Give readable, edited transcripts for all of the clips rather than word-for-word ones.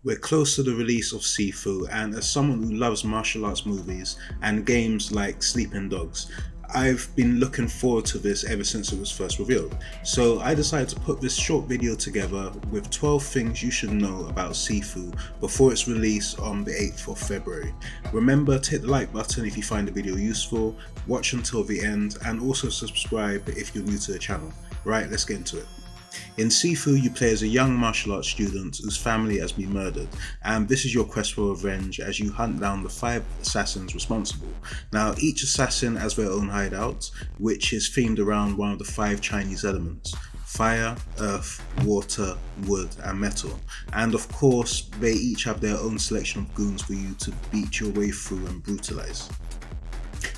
We're close to the release of Sifu, and as someone who loves martial arts movies and games like Sleeping Dogs, I've been looking forward to this ever since it was first revealed. So I decided to put this short video together with 12 things you should know about Sifu before its release on the 8th of February. Remember to hit the like button if you find the video useful, watch until the end, and also subscribe if you're new to the channel. Right, let's get into it. In Sifu, you play as a young martial arts student whose family has been murdered, and this is your quest for revenge as you hunt down the 5 assassins responsible. Now, each assassin has their own hideout, which is themed around one of the 5 Chinese elements: fire, earth, water, wood, and metal. And of course, they each have their own selection of goons for you to beat your way through and brutalize.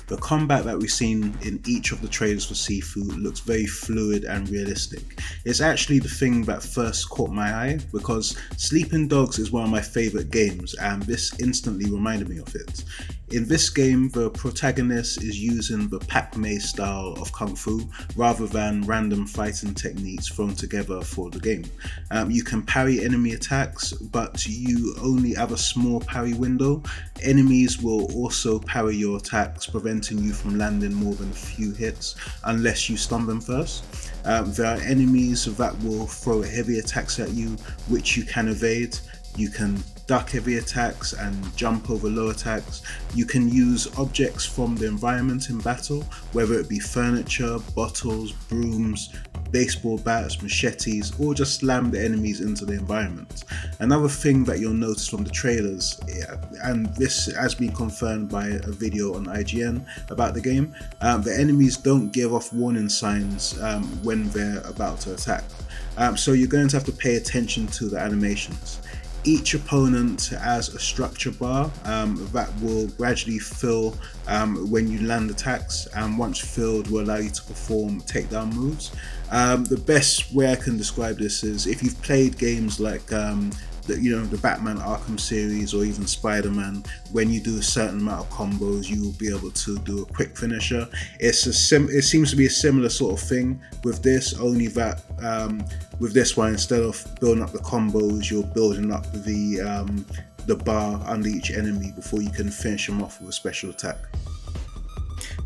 The combat that we've seen in each of the trailers for Sifu looks very fluid and realistic. It's actually the thing that first caught my eye because Sleeping Dogs is one of my favourite games, and this instantly reminded me of it. In this game, the protagonist is using the Pac-Man style of Kung Fu rather than random fighting techniques thrown together for the game. You can parry enemy attacks, but you only have a small parry window. Enemies will also parry your attacks, preventing you from landing more than a few hits unless you stun them first. There are enemies that will throw heavy attacks at you, which you can evade. You can duck heavy attacks and jump over low attacks. You can use objects from the environment in battle, whether it be furniture, bottles, brooms, baseball bats, machetes, or just slam the enemies into the environment. Another thing that you'll notice from the trailers, and this has been confirmed by a video on IGN about the game, the enemies don't give off warning signs when they're about to attack. So you're going to have to pay attention to the animations. Each opponent has a structure bar that will gradually fill when you land attacks, and once filled will allow you to perform takedown moves. The best way I can describe this is if you've played games like the Batman Arkham series or even Spider-Man, when you do a certain amount of combos you will be able to do a quick finisher. It seems to be a similar sort of thing with this, only that with this one, instead of building up the combos, you're building up the bar under each enemy before you can finish them off with a special attack.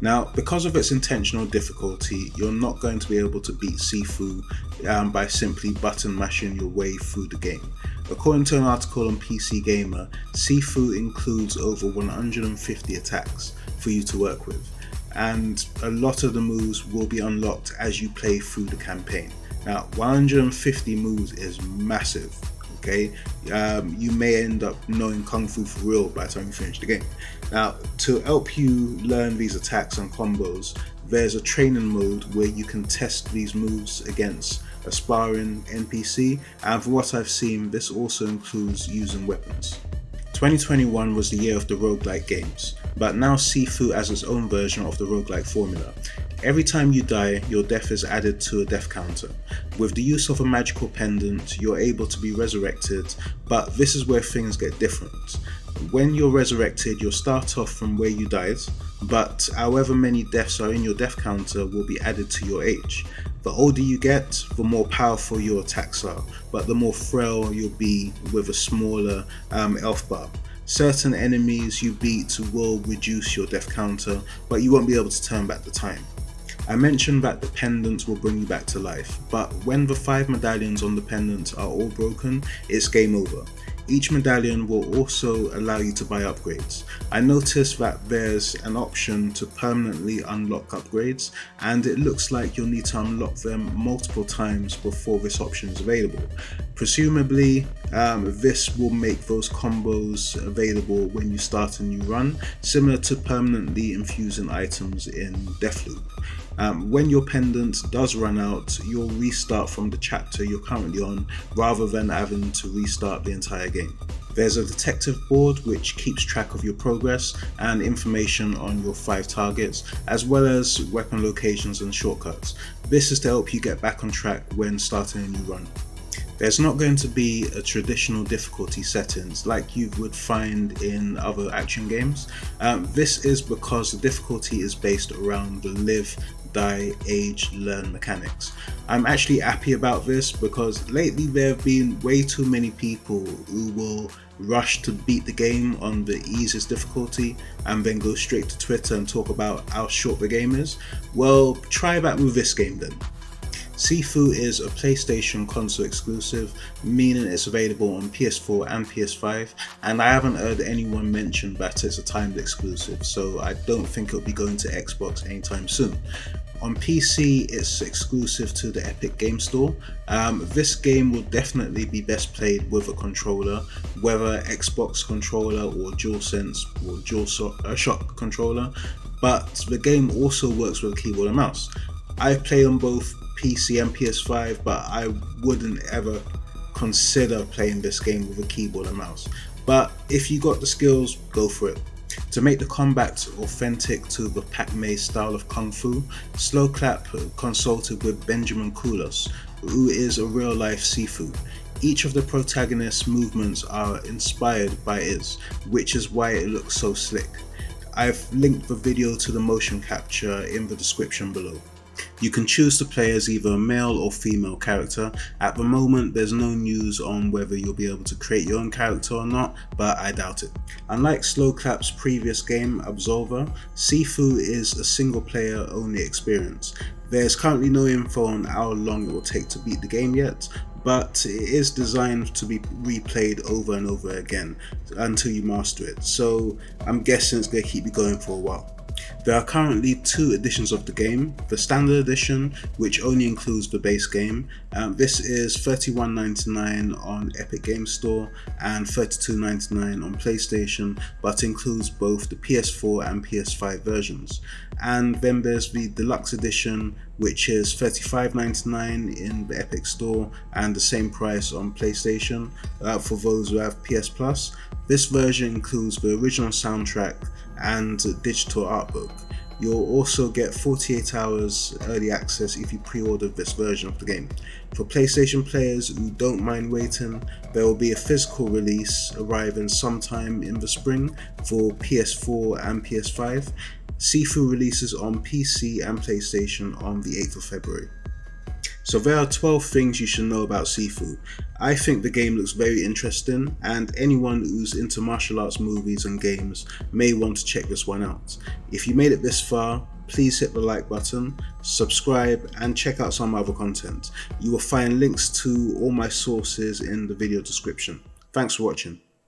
Now, because of its intentional difficulty, you're not going to be able to beat Sifu by simply button mashing your way through the game. According to an article on PC Gamer, Sifu includes over 150 attacks for you to work with, and a lot of the moves will be unlocked as you play through the campaign. Now, 150 moves is massive. Okay, you may end up knowing Kung Fu for real by the time you finish the game. Now, to help you learn these attacks and combos, there's a training mode where you can test these moves against a sparring NPC, and from what I've seen, this also includes using weapons. 2021 was the year of the roguelike games, but now Sifu has its own version of the roguelike formula. Every time you die, your death is added to a death counter. With the use of a magical pendant, you're able to be resurrected, but this is where things get different. When you're resurrected, you'll start off from where you died, but however many deaths are in your death counter will be added to your age. The older you get, the more powerful your attacks are, but the more frail you'll be with a smaller health bar. Certain enemies you beat will reduce your death counter, but you won't be able to turn back the time. I mentioned that the pendants will bring you back to life, but when the 5 medallions on the pendant are all broken, it's game over. Each medallion will also allow you to buy upgrades. I noticed that there's an option to permanently unlock upgrades, and it looks like you'll need to unlock them multiple times before this option is available. Presumably, this will make those combos available when you start a new run, similar to permanently infusing items in Deathloop. When your pendant does run out, you'll restart from the chapter you're currently on rather than having to restart the entire game. There's a detective board which keeps track of your progress and information on your 5 targets, as well as weapon locations and shortcuts. This is to help you get back on track when starting a new run. There's not going to be a traditional difficulty settings like you would find in other action games. This is because the difficulty is based around the live, die, age, learn mechanics. I'm actually happy about this because lately there have been way too many people who will rush to beat the game on the easiest difficulty and then go straight to Twitter and talk about how short the game is. Well, try that with this game then. Sifu is a PlayStation console exclusive, meaning it's available on PS4 and PS5, and I haven't heard anyone mention that it's a timed exclusive, so I don't think it'll be going to Xbox anytime soon. On PC, it's exclusive to the Epic Game Store. This game will definitely be best played with a controller, whether Xbox controller or DualSense or DualShock controller, but the game also works with a keyboard and mouse. I play on both PC and PS5, but I wouldn't ever consider playing this game with a keyboard and mouse. But if you got the skills, go for it. To make the combat authentic to the Pac-Man style of Kung Fu, Slowclap consulted with Benjamin Koulos, who is a real-life Sifu. Each of the protagonists' movements are inspired by his, which is why it looks so slick. I've linked the video to the motion capture in the description below. You can choose to play as either a male or female character. At the moment, there's no news on whether you'll be able to create your own character or not, but I doubt it. Unlike Slowclap's previous game, Absolver, Sifu is a single player only experience. There's currently no info on how long it will take to beat the game yet, but it is designed to be replayed over and over again until you master it, so I'm guessing it's going to keep you going for a while. There are currently 2 editions of the game. The standard edition, which only includes the base game, this is $31.99 on Epic Game Store and $32.99 on PlayStation, but includes both the PS4 and PS5 versions. And then there's the deluxe edition, which is $35.99 in the Epic Store and the same price on PlayStation for those who have PS Plus. This version includes the original soundtrack and digital art book. You'll also get 48 hours early access if you pre-order this version of the game. For PlayStation players who don't mind waiting, there will be a physical release arriving sometime in the spring for PS4 and PS5. Sifu releases on PC and PlayStation on the 8th of February. So there are 12 things you should know about Sifu. I think the game looks very interesting, and anyone who's into martial arts movies and games may want to check this one out. If you made it this far, please hit the like button, subscribe, and check out some other content. You will find links to all my sources in the video description. Thanks for watching.